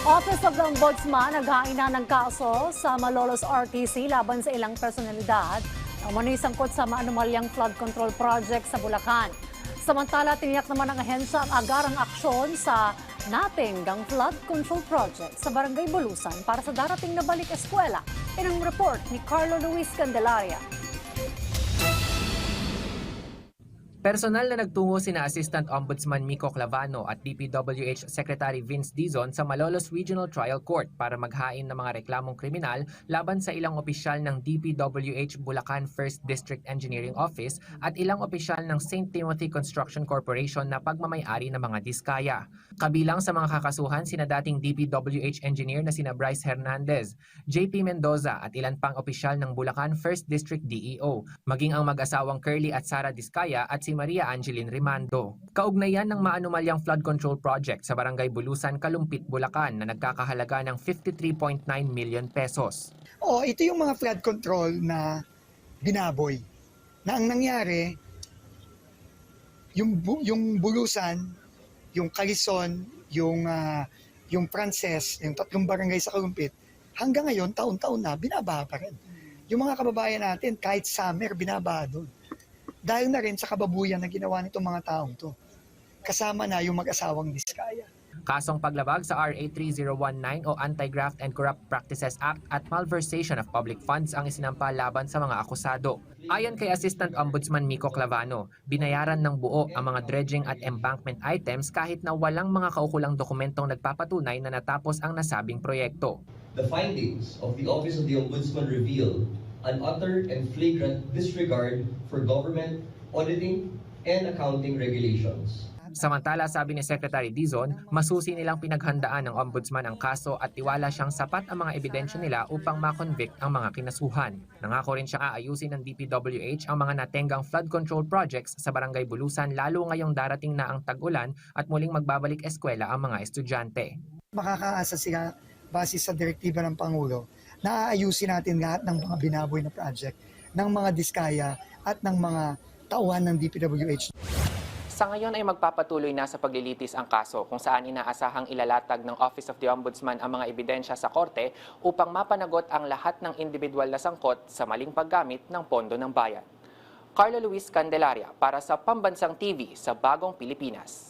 Office of the Ombudsman naghain na ng kaso sa Malolos RTC laban sa ilang personalidad na umano'y sangkot sa maanumalyang flood control project sa Bulacan. Samantala, tiniyak naman ng ahensya ang agarang aksyon sa natinggang flood control project sa Barangay Bulusan para sa darating na balik eskwela. Yan ang report ni Carlo Luis Candelaria. Personal na nagtungo sina Assistant Ombudsman Miko Clavano at DPWH Secretary Vince Dizon sa Malolos Regional Trial Court para maghain ng mga reklamong kriminal laban sa ilang opisyal ng DPWH Bulacan 1st District Engineering Office at ilang opisyal ng St. Timothy Construction Corporation na pagmamay-ari ng mga diskaya. Kabilang sa mga kakasuhan sina dating DPWH engineer na sina Bryce Hernandez, JP Mendoza at ilan pang opisyal ng Bulacan 1st District DEO, maging ang mag-asawang Curly at Sara Diskaya at si Maria Angeline Rimando. Kaugnayan ng maanumalyang flood control project sa Barangay Bulusan, Kalumpit, Bulacan na nagkakahalaga ng 53.9 million pesos. Ito yung mga flood control na binaboy. Na ang nangyari, yung Bulusan, yung Quezon, yung Frances, yung tatlong barangay sa Kalumpit, hanggang ngayon, taon-taon na, binabaha pa rin. Yung mga kababayan natin, kahit summer, binabaha doon. Dahil na rin sa kababuyan na ginawa nitong mga taong to. Kasama na yung mag-asawang diskaya. Kasong paglabag sa RA 3019 o Anti-Graft and Corrupt Practices Act at malversation of public funds ang isinampa laban sa mga akusado. Ayon kay Assistant Ombudsman Miko Clavano, binayaran ng buo ang mga dredging at embankment items kahit na walang mga kaukulang dokumentong nagpapatunay na natapos ang nasabing proyekto. The findings of the Office of the Ombudsman reveal an utter and flagrant disregard for government auditing and accounting regulations. Samantala, sabi ni Secretary Dizon, masusi nilang pinaghandaan ng Ombudsman ang kaso at tiwala siyang sapat ang mga ebidensya nila upang makonvict ang mga kinasuhan. Nangako rin siyang aayusin ng DPWH ang mga natenggang flood control projects sa Barangay Bulusan lalo ngayong darating na ang tag-ulan at muling magbabalik eskwela ang mga estudyante. Makakaasa sila base sa direktiba ng Pangulo na aayusin natin lahat ng mga binaboy na project, ng mga diskaya at ng mga tauhan ng DPWH. Sa ngayon ay magpapatuloy na sa paglilitis ang kaso kung saan inaasahang ilalatag ng Office of the Ombudsman ang mga ebidensya sa korte upang mapanagot ang lahat ng individual na sangkot sa maling paggamit ng pondo ng bayan. Carlo Luis Candelaria para sa Pambansang TV sa Bagong Pilipinas.